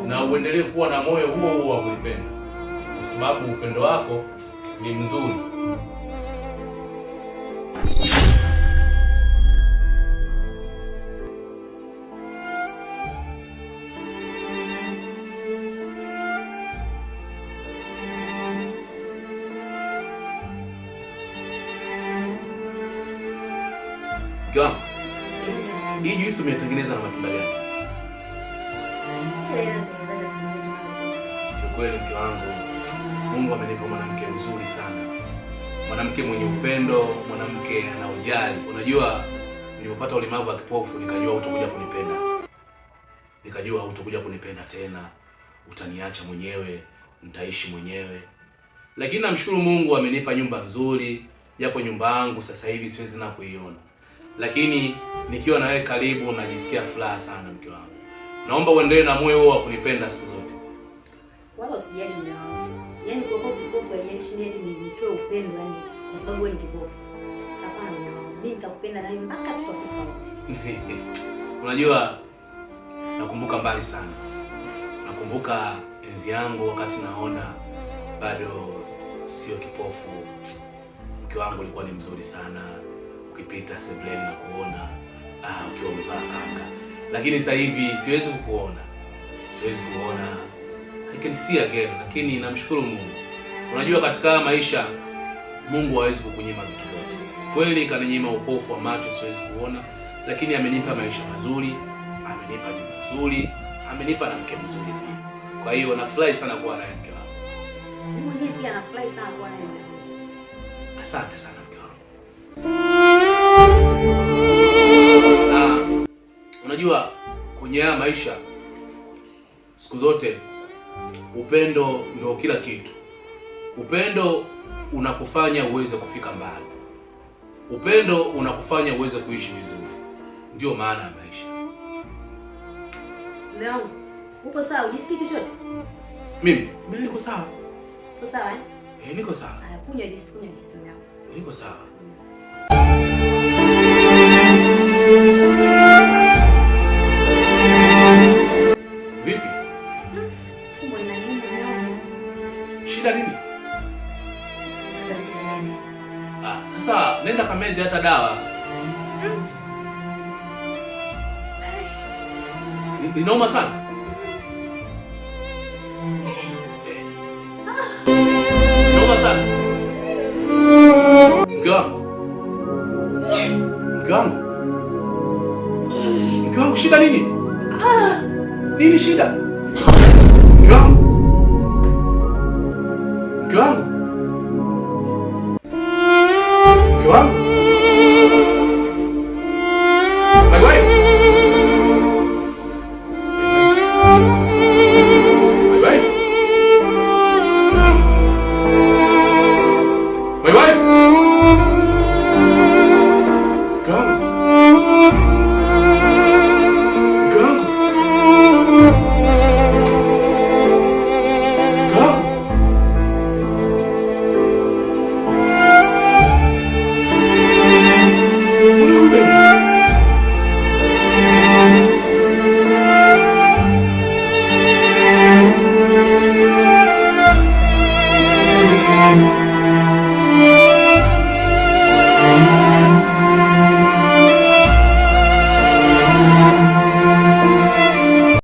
na uendelee kuwa na moyo huo huo wa kunipenda, kwa sababu upendo wako ni mzuri. Mke hii juisi umetengeneza na matunda gani? Kwa kweli mke wangu, Mungu amenipa mwanamke mzuri sana, mwanamke mwenye upendo, mwanamke anaojali. Unajua, nilipopata ulemavu wa kipofu nikajua hutakuja kunipenda, nikajua hutakuja kunipenda tena, utaniacha mwenyewe, nitaishi mwenyewe. Lakini namshukuru Mungu amenipa nyumba nzuri, japo nyumba yangu sasa hivi siwezi na kuiona, lakini nikiwa na wewe karibu najisikia furaha sana mke wangu. Naomba uendelee na moyo huo wa kunipenda siku zote. Wala usijali mume wangu. Yaani kwa kuwa kipofu haijalishi ni eti nitoe upendo yani kwa sababu wewe ni kipofu. Hapana mume wangu. Mimi nitakupenda na wewe mpaka tutakufa wote. Unajua, nakumbuka mbali sana. Nakumbuka enzi yangu wakati naona bado sio kipofu. Mke wangu alikuwa ni mzuri sana. Ukipita sebuleni na kuona ukiwa umevaa kanga. Lakini sasa hivi siwezi kukuona. Siwezi kuona. I can see again, lakini namshukuru Mungu. Unajua, katika maisha Mungu hawezi kukunyima vitu vyote. Kweli kaninyima upofu wa macho, siwezi kuona, lakini amenipa maisha mazuri, amenipa nyumba nzuri, amenipa na mke mzuri pia. Kwa hiyo nafurahi sana kuwa naye mke wangu. Mimi mwenyewe pia nafurahi sana kuwa naye. Asante sana mke wangu. Unajua, kwenye haya maisha siku zote upendo ndio kila kitu. Upendo unakufanya uweze kufika mbali. Upendo unakufanya uweze kuishi vizuri. Ndio maana ya maisha. Mume wangu, upo sawa? Ujisikii chochote? Mimi niko sawa. Uko sawa eh? Niko sawa. Haya, kunywa juisi mume wangu. Niko sawa. Vipi? Tumbo linaniuma mume wangu. Shida nini? Hata sielewi. Sasa nenda kameze hata dawa. Inauma sana. Inauma sana. Mke wangu. Mke wangu, shida nini? Nini shida? Mke wangu. Mke wangu. Mke wangu. My wife. My wife.